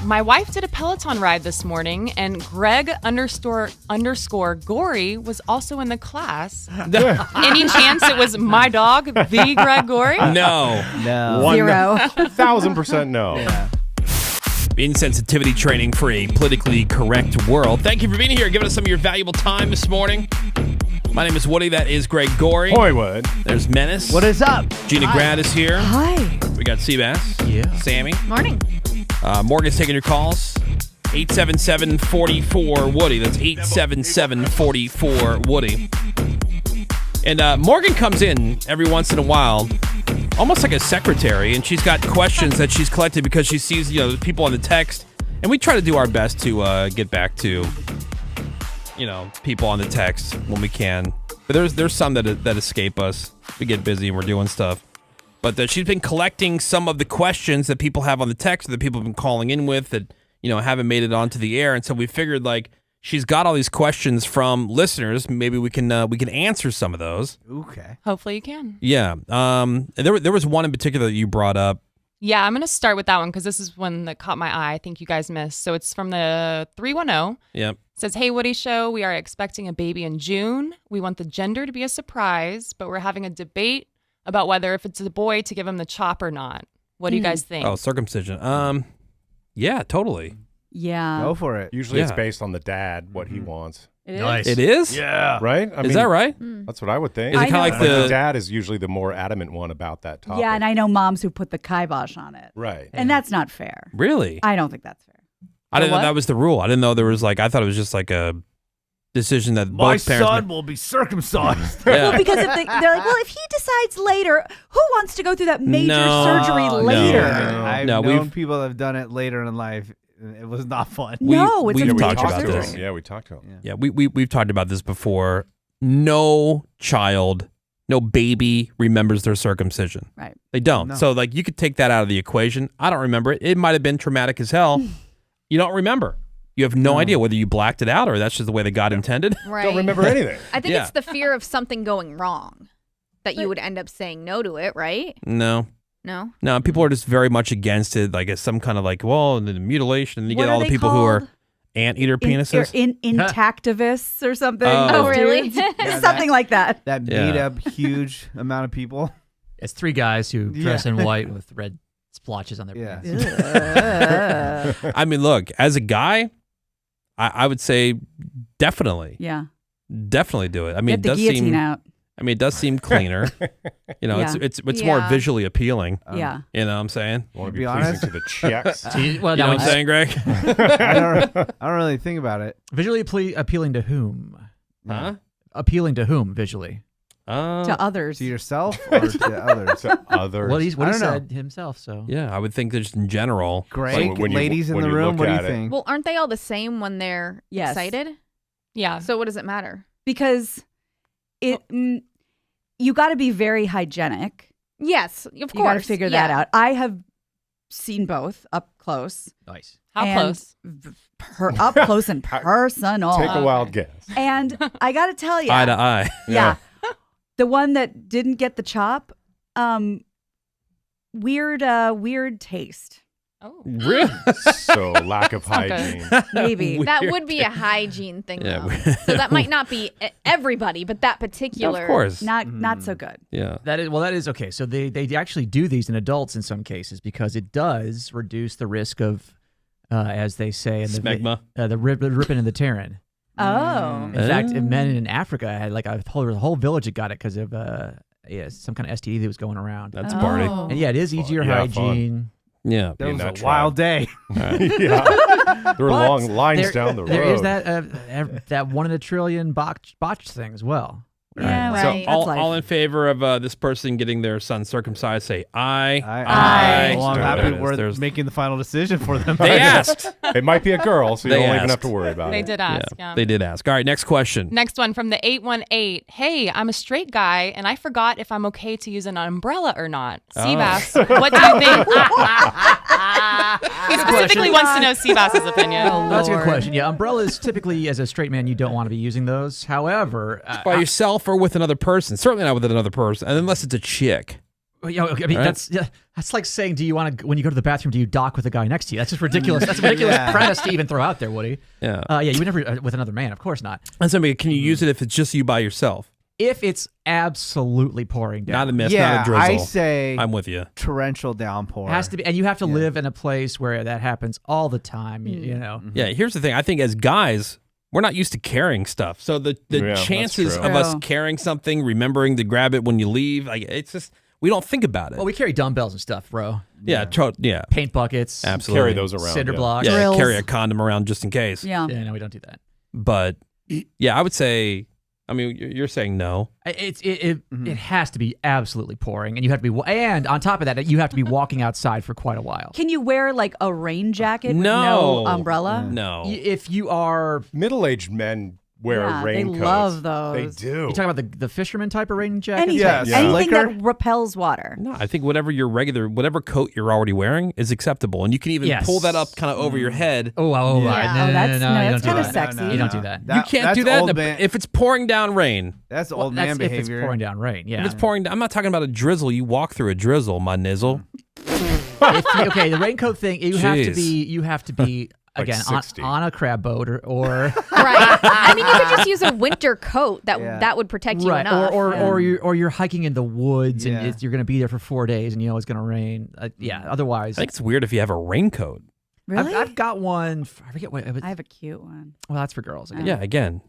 My wife did a Peloton ride this morning, and Greg _ Gory was also in the class. Any chance it was my dog, the Greg Gory? No. 1,000% no. Yeah. Insensitivity training for a politically correct world. Thank you for being here, giving us some of your valuable time this morning. My name is Woody. That is Greg Gory. Hoywood. There's Menace. What is up? Gina Grad is here. Hi. We got Seabass. Yeah. Sammy. Morning. Morgan's taking your calls. 877-44-WOODY. That's 877-44-WOODY. And Morgan comes in every once in a while, almost like a secretary, and she's got questions that she's collected because she sees, people on the text. And we try to do our best to get back to, people on the text when we can. But there's some that escape us. We get busy and we're doing stuff. But she's been collecting some of the questions that people have on the text that people have been calling in with that, haven't made it onto the air. And so we figured, she's got all these questions from listeners. Maybe we can answer some of those. Okay. Hopefully you can. Yeah. And there was one in particular that you brought up. Yeah, I'm going to start with that one because this is one that caught my eye. I think you guys missed. So it's from the 310. Yep. It says, "Hey, Woody Show, we are expecting a baby in June. We want the gender to be a surprise, but we're having a debate about whether if it's a boy to give him the chop or not. What do you guys think?" Oh, circumcision. Yeah, totally. Yeah. Go for it. Usually it's Yeah. based on the dad, what he wants. It is. Nice. It is? Yeah. Right? Is that right? That's what I would think. Is it I kind of know. like the the... dad is usually the more adamant one about that topic. Yeah, and I know moms who put the kibosh on it. Right. And that's not fair. Really? I don't think that's fair. I didn't know what? that was the rule. I didn't know there was I thought it was just like a decision that My both parents son will be circumcised. Yeah. Well, because if they're like, well, if he decides later, who wants to go through that major No, surgery no. later? I've No, known people that have done it later in life. It was not fun. No, it's we've a talked major about surgery. this. Yeah, we talked about it. Yeah, we've talked about this before. No child, no baby remembers their circumcision. Right. They don't. No. So you could take that out of the equation. I don't remember it. It might have been traumatic as hell. You don't remember. You have no idea whether you blacked it out or that's just the way that God intended. Right. Don't remember anything. I think Yeah. it's the fear of something going wrong that you would end up saying no to it, right? No. No? People are just very much against it. It's some kind of the mutilation. And you What get are all the they people who are called? anteater penises. Intactivists or something. Oh. Those Oh, really? dudes. Yeah, Something like that. That Yeah. made up huge amount of people. It's three guys who dress Yeah. in white with red splotches on their Yeah. pants. Ugh. I mean, look, as a guy, I would say definitely Yeah. do it. I mean, Get the guillotine out. it does seem cleaner. Yeah. It's more Yeah. visually appealing. Yeah. You know what I'm saying? Want to Be be honest? pleasing to the checks. See, well, You know now what I'm saying, Greg? I don't really think about it. visually appealing to whom? Huh? Appealing to whom visually? To others. To yourself or to others? To others. What he I don't know. said himself. So Yeah, I would think that just in general. Greg, when you- ladies in when the you room, look what do you at it. think? Well, aren't they all the same when they're Yes. excited? Yeah. So what does it matter? Because you got to be very hygienic. Yes, of course. You got to figure that Yeah. out. I have seen both up close. nice. How and close? Up close and personal. Take a wild Okay. guess. And I got to tell you, Eye to eye. yeah, the one that didn't get the chop, weird taste. Oh. Really? So lack of not good. hygiene. Maybe. That would be a hygiene thing, Yeah, though. So that might not be everybody, but that particular. Of course. Not so good. Yeah. That is okay. So they actually do these in adults in some cases because it does reduce the risk of, as they say, in the Smegma. the ripping and the tearing. Oh. In fact, men in Africa had a whole village that got it because of some kind of STD that was going around. That's a party. Oh. And yeah, it is easier Yeah, fun. hygiene. Yeah. That in was that a wild day. Yeah. There were But long lines down the road. There is that 1 in a trillion botch thing as well. Yeah, Right. So That's all, life. all in favor of this person getting their son circumcised, say aye. Aye. Well, I'm There happy it is. we're There's- making the final decision for them. They asked. It might be a girl, so you They don't even have asked. to worry about They it. did ask. Yeah. They did ask. All right, next question. Next one from the 818. Hey, I'm a straight guy, and I forgot if I'm okay to use an umbrella or not. Seabass, what do you think? He specifically wants to know Seabass's opinion. That's a good question. Yeah, umbrellas typically, as a straight man, you don't want to be using those. However, By yourself or with another person. Certainly not with another person, unless it's a chick. I mean, Right. that's like saying, do you want to, when you go to the bathroom, do you dock with the guy next to you? That's just ridiculous. That's a ridiculous premise to even throw out there, Woody. Yeah. You would never with another man, of course not. And somebody, can you use it if it's just you by yourself? If it's absolutely pouring down, Not a mist, Yeah, not a drizzle. I say I'm with you. torrential downpour. it has to be, and you have to live in a place where that happens all the time. You know, Yeah, here's the thing. I think as guys, we're not used to carrying stuff. So the that's chances true. of us True. carrying something, remembering to grab it when you leave, like it's just we don't think about it. well, we carry dumbbells and stuff, bro. yeah, yeah, Paint buckets, absolutely. Carry those around. cinder yeah. blocks. Yeah, Drills. carry a condom around just in case. Yeah. Yeah, no, we don't do that. But yeah, I would say. I mean, you're saying no. It has to be absolutely pouring, and you have to be, and on top of that, you have to be walking outside for quite a while. Can you wear like a rain jacket with No. no umbrella? No. If you are, Middle-aged men wear Yeah, they raincoats. love those. They do. you talking about the fisherman type of rain jacket? Anything, Yes. Yeah. anything Liquor? that repels water. No, I think whatever coat you're already wearing is acceptable, and you can even Yes. pull that up kind of over your head. Oh, Yeah. no, Oh, you that's- don't no, do that's kinda that. sexy. You don't do that. You can't do that's that old in a- man- if it's pouring down rain. That's Well, old man that's behavior. if it's pouring down rain. Yeah. If it's pouring down, I'm not talking about a drizzle. You walk through a drizzle, my nizzle. Okay, the raincoat thing. You have to Jeez. be Like again 60. on a crab boat or Right. I mean, you could just use a winter coat Yeah. that would protect you right, enough. or you're hiking in the woods Yeah. and you're going to be there for 4 days and you know it's going to rain. Yeah. Otherwise, I think it's weird if you have a raincoat. Really? I've got one. I forget what. I have a cute one. Well, that's for girls. Again. Yeah, again,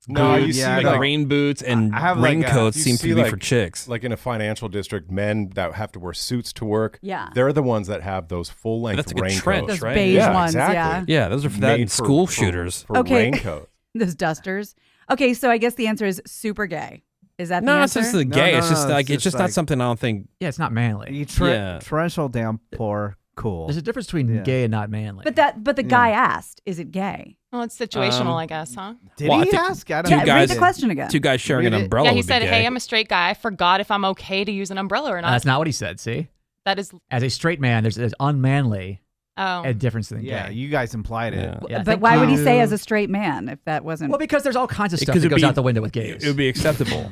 No, you Boots, see yeah, like no. rain boots and I have, like, raincoats you seem see, to be like- for chicks. Like in a financial district, men that have to wear suits to work, Yeah. they're the ones that have those full-length That's like a raincoats. trench, Those right? beige Yeah, ones, exactly. Yeah, those are for that Made and for- school for- shooters. For Okay. raincoat. Those dusters. Okay, so I guess the answer is super gay. Is that the No, it's answer? just the gay. no, it's just no, like it's it's just just not like- something I don't think. Yeah, it's not manly. You Yeah. torrential downpour, cool. There's a difference between Yeah. gay and not manly. But the guy asked, is it gay? Well, it's situational, I guess, huh? Did Well, I he think ask? I don't Yeah, know. read guys- the question again. Two guys sharing an Read it. umbrella. Yeah, he would be said, gay. "Hey, I'm a straight guy. I forgot if I'm okay to use an umbrella or not." That's not what he said. See, That is. as a straight man, there's unmanly Oh. a difference than Yeah, gay. you guys implied it. Yeah. Yeah, But thank why would he you. say as a straight man if that wasn't? Well, because there's all kinds of stuff Because that it'd goes be- out the window with gays. It would be acceptable.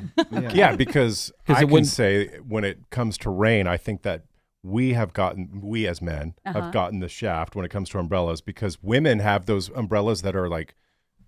Yeah, because 'Cause I it can wouldn't- say when it comes to rain, I think that we as men have gotten the shaft when it comes to umbrellas because women have those umbrellas that are like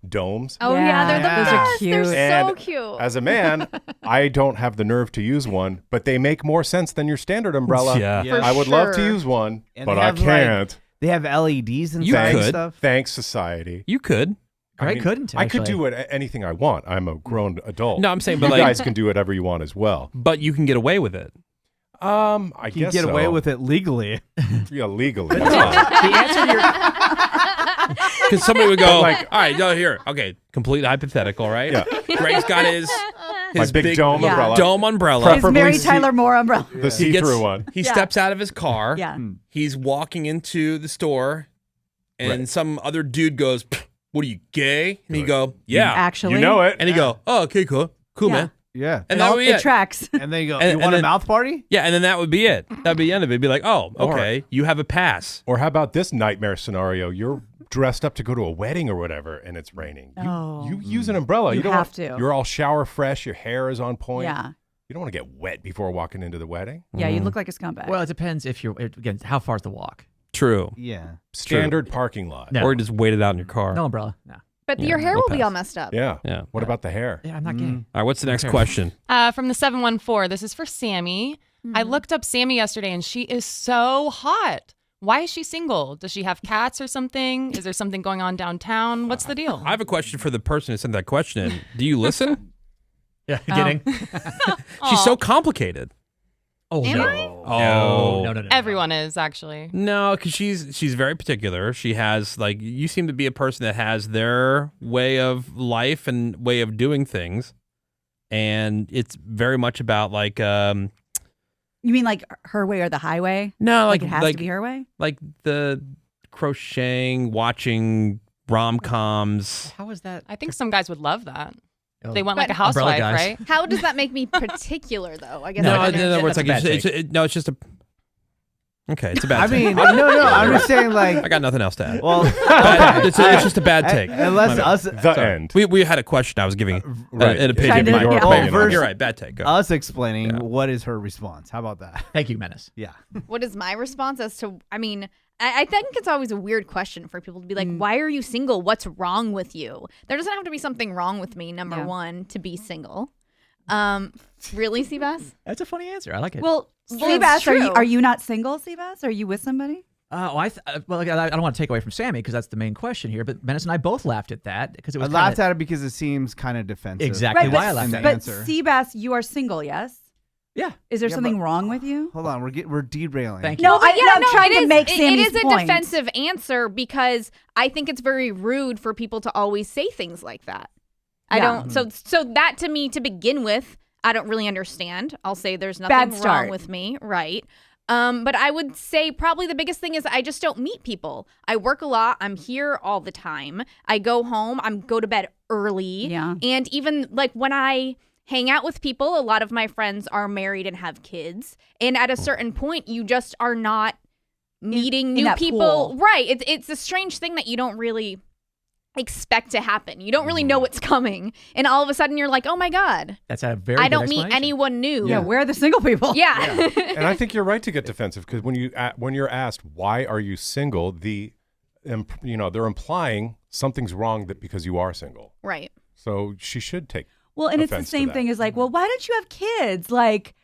domes. Oh yeah, they're the Yeah. best. Those are They're cute. so And cute. As a man, I don't have the nerve to use one, but they make more sense than your standard umbrella. Yeah. Yeah. I would love to sure. use one, And but they I have, like, can't. They have LEDs and You could. stuff. Thanks, society. You could. I couldn't. I could actually. do anything I want. I'm a grown adult. No, I'm saying, but you like, guys can do whatever you want as well. but you can get away with it. I You guess get away so. with it legally. Yeah, legally. The answer to your Because somebody would go, Like- all right, no, here, okay, complete hypothetical, right? Yeah. Greg's got his My big dome Yeah. umbrella. dome umbrella. His preferably Mary see- Tyler Moore umbrella. The He gets- see-through one. He Yeah. steps out of his car. Yeah. He's walking into the store, and Right. some other dude goes, "Pfft, "What are you, gay?" And he go, "Yeah." Actually, You know it. And he go, "Oh, okay, cool, Yeah. man." Yeah. And that would be it it. tracks. And then you go, And- you and want a then- mouth party? Yeah, and then that would be it. That'd be the end of it. It'd be like, "Oh, okay, you have a pass." Or how about this nightmare scenario? You're dressed up to go to a wedding or whatever, and it's raining. You use an umbrella. You don't have want- to. You're all shower fresh. Your hair is on point. Yeah. You don't want to get wet before walking into the wedding. Yeah, you look like a scumbag. well, it depends if you're again how far's the walk. True. Yeah. Standard parking lot. No. Or just wait it out in your car. No umbrella. No. But Yeah, your hair we'll will be pass. all messed up. Yeah. Yeah. What about the hair? Yeah, I'm not gay. All right, what's the next question? From the 714. This is for Sammy. I looked up Sammy yesterday, and she is so hot. Why is she single? Does she have cats or something? Is there something going on downtown? What's the deal? I have a question for the person who sent that question in. Do you listen? Yeah, kidding. She's so complicated. Oh Am no. I? Oh. No. Everyone is actually. No, because she's very particular. She has like you seem to be a person that has their way of life and way of doing things, and it's very much about like You mean like her way or the highway? no Like it has to be her way? like the crocheting, watching rom-coms. How is that? I think some guys would love that. Oh. They want But- like a Umbrella housewife, guys. right? How does that make me particular though? I guess No, I in don't other understand. words, like That's a bad it's take. no, it's just a. Okay, it's a bad I take. mean, no, I'm just saying like. I got nothing else to add. Well, It's just a bad take. Unless us, The end. We had a question I was giving right. an opinion. Trying to- My yeah. opinion. Well, You're right, bad take. Go. us explaining what is her response. How about that? Thank you, Menace. Yeah. What is my response as to, I mean, I think it's always a weird question for people to be like, why are you single? What's wrong with you? There doesn't have to be something wrong with me, number one, to be single. Really, Seabass? That's a funny answer. I like it. Well, Seabass, true. are you not single, Seabass? Are you with somebody? well, I don't want to take away from Sammy because that's the main question here. But Menace and I both laughed at that because it I was laughed at it because it seems kind of defensive. Exactly why I but, laughed at but it. answer. Seabass, you are single, yes? Yeah. Is there Yeah, something but- wrong with you? Hold on, we're derailing. Thank you. No, But I'm trying to make Sammy's it is a point. defensive answer because I think it's very rude for people to always say things like that. I Yeah. don't. So that to me, to begin with, I don't really understand. I'll say there's Bad nothing start. wrong with me, right? But I would say probably the biggest thing is I just don't meet people. I work a lot. I'm here all the time. I go home. I go to bed early. Yeah. And even like when I hang out with people, a lot of my friends are married and have kids. And at a certain point, you just are not meeting in new that people. pool. Right. It's a strange thing that you don't really expect to happen. You don't really know what's coming. And all of a sudden you're like, oh my God, That's a very I good don't meet explanation. anyone new. Yeah, where are the single people? Yeah. And I think you're right to get defensive because when you're asked why are you single, they're implying something's wrong because you are single. Right. So she should take. Well, and it's the offense to same that. thing as like, well, why don't you have kids? Like,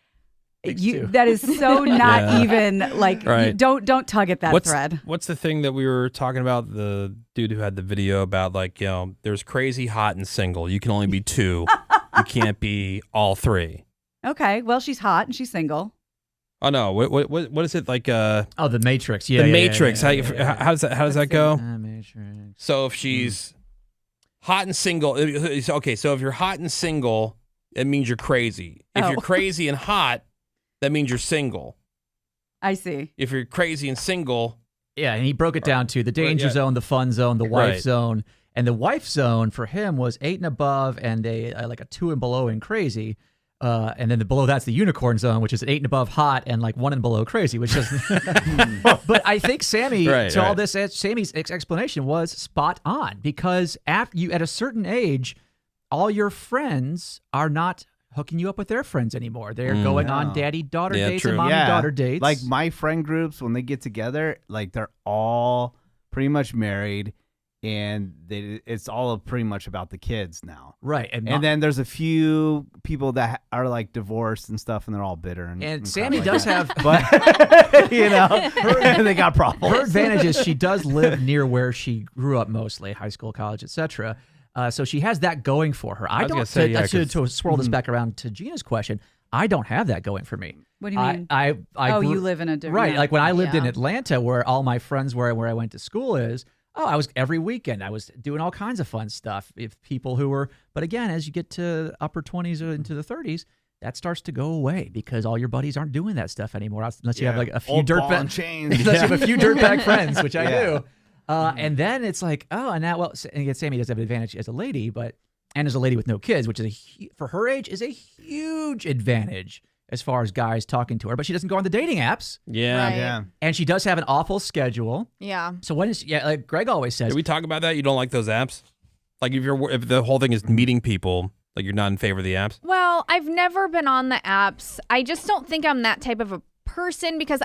Takes you two. that is so not Yeah. even like Right. don't tug at that thread. What's the thing that we were talking about? The dude who had the video about there's crazy, hot, and single. You can only be two. You can't be all three. Okay, well, she's hot and she's single. Oh no! What is it like? Oh, the Matrix. Yeah. The yeah, Matrix. Yeah, yeah, yeah. How does that go? Matrix. So if she's hot and single, okay. So if you're hot and single, it means you're crazy. If you're crazy and hot, that means you're single. I see. If you're crazy and single, Yeah, and he broke it down to the danger yeah. zone, the fun zone, the wife Right. zone, and the wife zone for him was 8 and above, and a 2 and below in crazy, and then below that's the unicorn zone, which is 8 and above hot, and 1 and below crazy, which is. But I think Sammy, Right, all right. this, Sammy's explanation was spot on because after you at a certain age, all your friends are not hooking you up with their friends anymore. They're going on No. daddy-daughter Yeah, dates true. and mommy-daughter dates. Like my friend groups, when they get together, they're all pretty much married, and it's all pretty much about the kids now. right, and And then there's a few people that are divorced and stuff, and they're all bitter. And crap Sammy like does that. have but they got problems. her advantage is she does live near where she grew up mostly, high school, college, etc. So she has that going for her. I was don't. gonna say, yeah, to swirl this back around to Gina's question, I don't have that going for me. What do you mean? I You live in a different right. Like when I lived in Yeah. Atlanta, where all my friends were, where I went to school is. Oh, I was every weekend. I was doing all kinds of fun stuff. If people who were, but again, as you get to upper 20s or into the 30s, that starts to go away because all your buddies aren't doing that stuff anymore, unless you have a few Old dirt ball and chains. unless you have a few dirtbag friends, which I Yeah. do. And then it's like, oh, and now, and again, Sammy does have an advantage as a lady, and as a lady with no kids, which is for her age is a huge advantage as far as guys talking to her. But she doesn't go on the dating apps, yeah. Right. Yeah. and she does have an awful schedule. Yeah. So when is like Greg always says, Did we talk about that? You don't like those apps? Like if the whole thing is meeting people, like you're not in favor of the apps? Well, I've never been on the apps. I just don't think I'm that type of a person because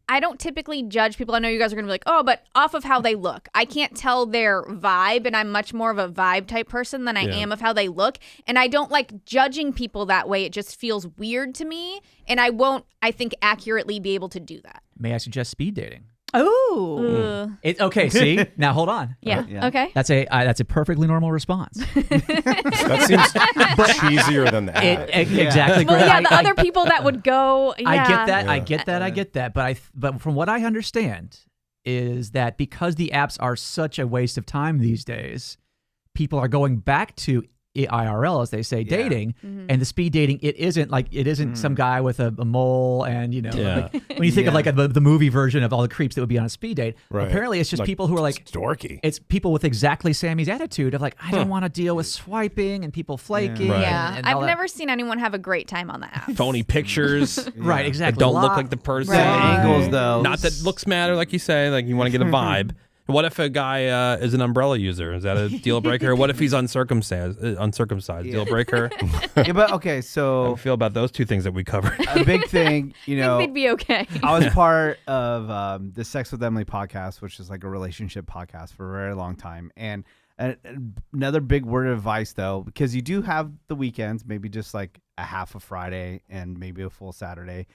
I don't typically judge people. I know you guys are going to be like, oh, but off of how they look. I can't tell their vibe, and I'm much more of a vibe type person than I am of how they look. And I don't like judging people that way. It just feels weird to me, and I won't, I think, accurately be able to do that. may I suggest speed dating? Oh, Okay, see? Now hold on. Yeah. Yeah. Okay. That's a perfectly normal response. That seems cheesier than that. Exactly. Well, Greg. yeah, the other people that would go. Yeah. I get that. Yeah. I get that. I get that. But from what I understand is that because the apps are such a waste of time these days, people are going back to IRL, as they say, dating, and the speed dating, it isn't some guy with a mole, and like, when you think of like the movie version of all the creeps that would be on a speed date, apparently it's just people who are like dorky. It's people with exactly Sammy's attitude of like, I don't want to deal with swiping and people flaking. Yeah, and I've all that. never seen anyone have a great time on the app. Phony pictures. Right, exactly. That don't look like the person. Right. Angles, though. Not that looks matter, like you say. Like you want to get a vibe. What if a guy is an umbrella user? Is that a deal breaker? What if he's uncircumcised? Deal breaker? Yeah, but okay, How do so you feel about those two things that we covered? a big thing, I think they'd be okay. I was part of the Sex with Emily podcast, which is like a relationship podcast for a very long time. And another big word of advice, though, because you do have the weekends, maybe just like a half a Friday and maybe a full Saturday.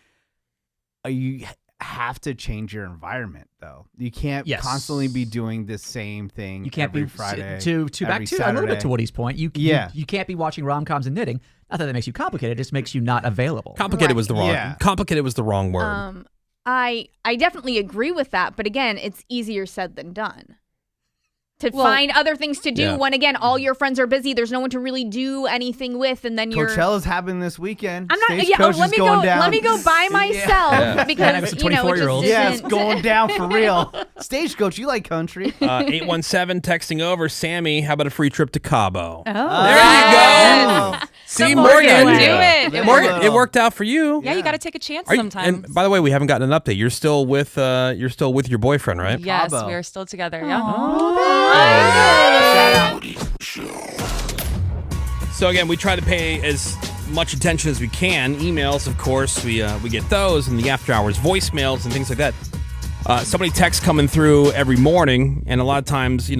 You have to change your environment, though. You can't constantly be doing the same thing. You can't every be Friday. to back to Saturday. a little bit to Woody's point. You can't be watching rom-coms and knitting. Not that makes you complicated; it just makes you not available. Complicated was the wrong. Yeah. Complicated was the wrong word. I definitely agree with that, but again, it's easier said than done. To find other things to do when, again, all your friends are busy. There's no one to really do anything with, and then Coachella's happening this weekend. I'm not. Stagecoach Let me is going go. down. Let me go by myself because have some it just 24-year-olds. Yeah, it's isn't- going down for real. Stagecoach, you like country? 817 texting over. Sammy, how about a free trip to Cabo? Oh. There you go. See, Morgan, do it. It Morgan, worked. it worked out for you. Yeah, you got to take a chance Are you- sometimes. And by the way, we haven't gotten an update. You're still with your boyfriend, right? Yes, Cabo. we are still together. Yeah. So again, we try to pay as much attention as we can. Emails, of course, we get those, and the after hours voicemails and things like that. So many texts coming through every morning, and a lot of times,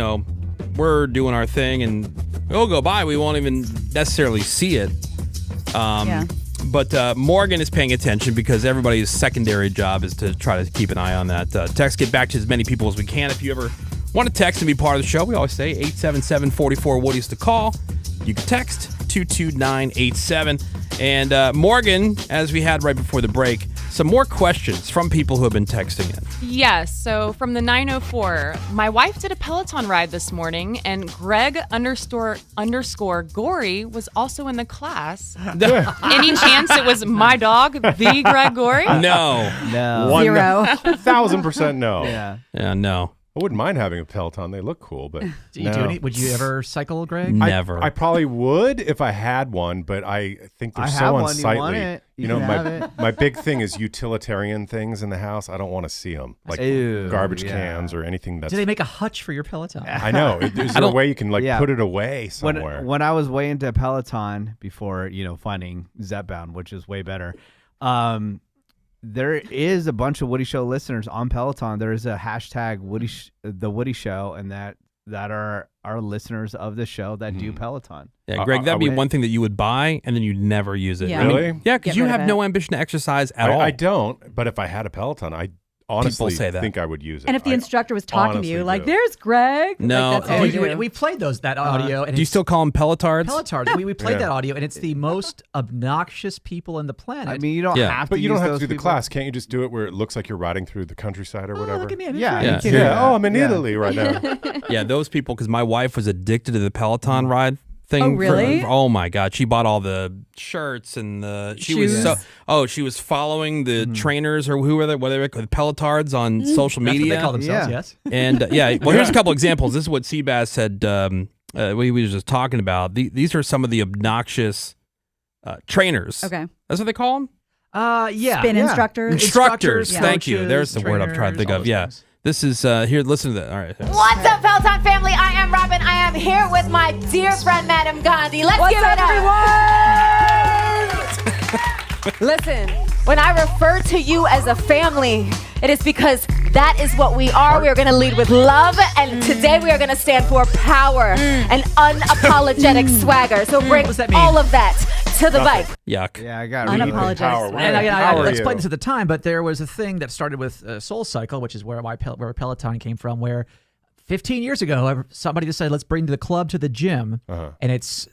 we're doing our thing, and it'll go by. We won't even necessarily see it. But Morgan is paying attention because everybody's secondary job is to try to keep an eye on that. Text, get back to as many people as we can. If you ever want to text and be part of the show, we always say 877-44-WOODY's to call. You can text 22987. And Morgan, as we had right before the break, some more questions from people who have been texting in. Yes. So from the 904, my wife did a Peloton ride this morning, and Greg _ Gory was also in the class. Any chance it was my dog, the Greg Gory? No. 1,000% no. Yeah. Yeah, no. I wouldn't mind having a Peloton. They look cool, but Would you ever cycle, Greg? Never. I probably would if I had one, but I think they're I so have one. You unsightly. want it? You can have it. my big thing is utilitarian things in the house. I don't want to see them, like Ew, garbage yeah. cans or anything that's. Do they make a hutch for your Peloton? I know. Is there a way you can put it away somewhere? When I was way into Peloton before, finding Zepbound, which is way better. There is a bunch of Woody Show listeners on Peloton. There is a hashtag the Woody Show, and that are our listeners of the show that do Peloton. Yeah, Greg, that'd be one thing that you would buy and then you'd never use it. Yeah. I mean, Really? yeah, because Get you rid of have it. no ambition to exercise at all. I don't, but if I had a Peloton, I honestly say that. think I would use it. And if the I instructor was talking to honestly you, like, do. there's Greg. No. Like, that's what you do. We played that audio. And Do you it's still call them Pelotards? Pelotards? We played Yeah. that audio, and it's the most obnoxious people on the planet. I mean, you don't Yeah. have to. But you don't use have to those do the people. class. Can't you just do it where it looks like you're riding through the countryside or whatever? Look at me. I'm Yeah, free. Yeah. you can do Yeah. that. Oh, I'm in Yeah. Italy right now. Yeah, those people, because my wife was addicted to the Peloton ride thing. Oh, really? Oh my God, she bought all the shirts and the she Shoes. was she was following the trainers or who were they, whether the Pelotards on social That's what media. they call themselves, Yeah. yes. And well, here's a couple examples. This is what Seabass said. We were just talking about. These are some of the obnoxious trainers. Okay. That's what they call them. Yeah. Spin yeah. instructors. Instructors. Yeah. Thank you. coaches, There's the word I'm trying to think trainers, all of. those Yeah. things. This is here. Listen to that. All right. What's up, Peloton family? I am Robin. I am here with my dear friend, Madam Gandhi. Let's give it up. Listen, when I refer to you as a family, it is because that is what we are. We are going to lead with love, and today we are going to stand for power and unapologetic swagger. So bring does that mean? all of that to the bike. Yuck. Yeah, I got Unapologetic Power. swag. And I How are explained you? this at the time, but there was a thing that started with Soul Cycle, which is where Peloton came from, where 15 years ago, somebody decided, let's bring the club to the gym. And it's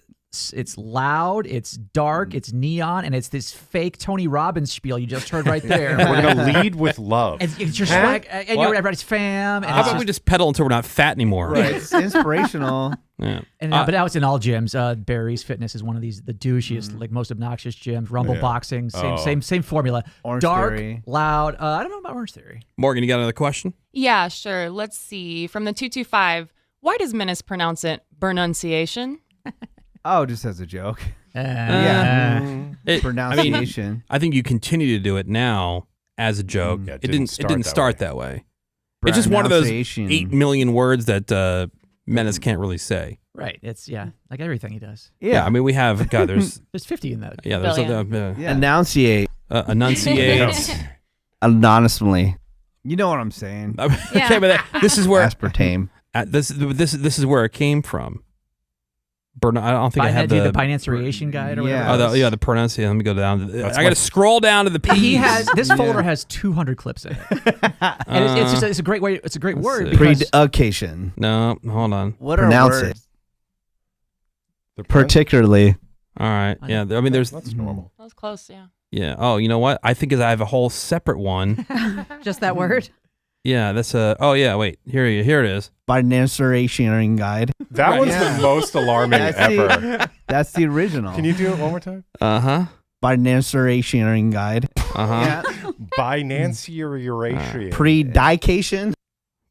It's loud, it's dark, it's neon, and it's this fake Tony Robbins spiel you just heard right there. We're going to lead with love. And it's your swag, and you're everybody's fam. And How about we just pedal until we're not fat anymore? Right. It's inspirational. Yeah. And but now it's in all gyms. Barry's Fitness is one of these the douchiest, like most obnoxious gyms. Rumble Boxing, same formula. Orange Dark, Theory. loud. I don't know about Orange Theory. Morgan, you got another question? Yeah, sure. Let's see. From the 225, why does Menace pronounce it pronunciation? Oh, just as a joke. It- Pronunciation. I think you continue to do it now as a joke. Yeah, it didn't start that way. It's just one of those 8 Pronunciation. million words that Menace can't really say. Right. It's like everything he does. Yeah, I mean we have there's 50 in that. there's Enunciate. enunciate. Anonymously. You know what I'm saying. Okay, but this is where Aspartame. this is where it came from. I don't think I have the pronunciation guide or whatever. The pronunciation. Let me go down. I got to scroll down to the P's. He has this folder has 200 clips in it, and it's a great way. It's a great word. see. Pre-education. No, hold on. What pronounce it? Particularly. All right. Yeah. I mean, there's That's normal. That was close, yeah. Yeah. Oh, you know what? I think I have a whole separate one. Just that word. Yeah. That's a. Oh yeah. Wait. Here it is. Pronunciation guide. That one's the most alarming ever. That's the original. Can you do it one more time? Pronunciation guide. Binanciation. Predication.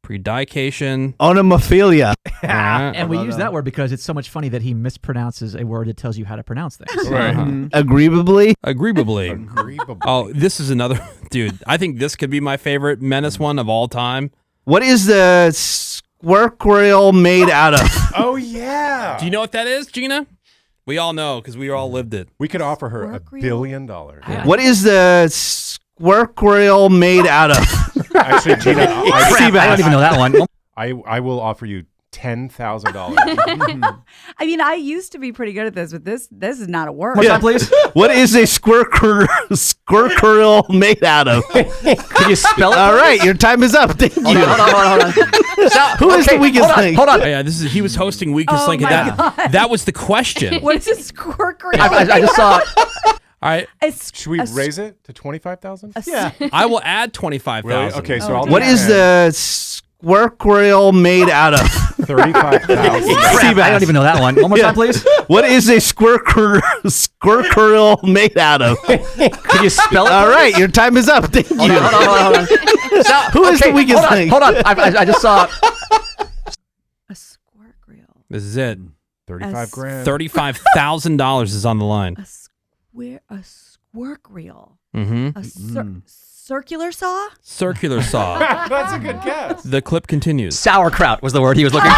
Predication. Onomophilia. And we use that word because it's so much funny that he mispronounces a word that tells you how to pronounce things. Right. Agreeably. Agreeably. Agreeable. Oh, this is another dude. I think this could be my favorite Menace one of all time. What is the squirrel made out of? Oh, yeah. Do you know what that is, Gina? We all know because we all lived it. We could offer her $1 billion. What is the squirrel made out of? Actually, Gina, I don't even know that one. I will offer you $10,000. I mean, I used to be pretty good at this, but this is not a word. What's that, please? What is a squirrel made out of? Can you spell it? All right, your time is up. Thank you. Hold on. Who is the weakest link? Hold on. Oh, yeah, he was hosting Weakest Link. my That was the question. What is a squirrel? I just saw. All right. Should we raise it to 25,000? Yeah. I will add 25,000. Really? Okay, so I'll do What is the squirrel made out of? 35,000. I don't even know that one. One more time, please. What is a squirrel made out of? Can you spell it? All right, your time is up. Thank you. Hold on. Who is the weakest link? Hold on. I just saw. A squirrel. This is it. 35 grand. $35,000 is on the line. A squirrel. Mm-hmm. A circular saw? Circular saw. That's a good guess. The clip continues. Sauerkraut was the word he was looking for.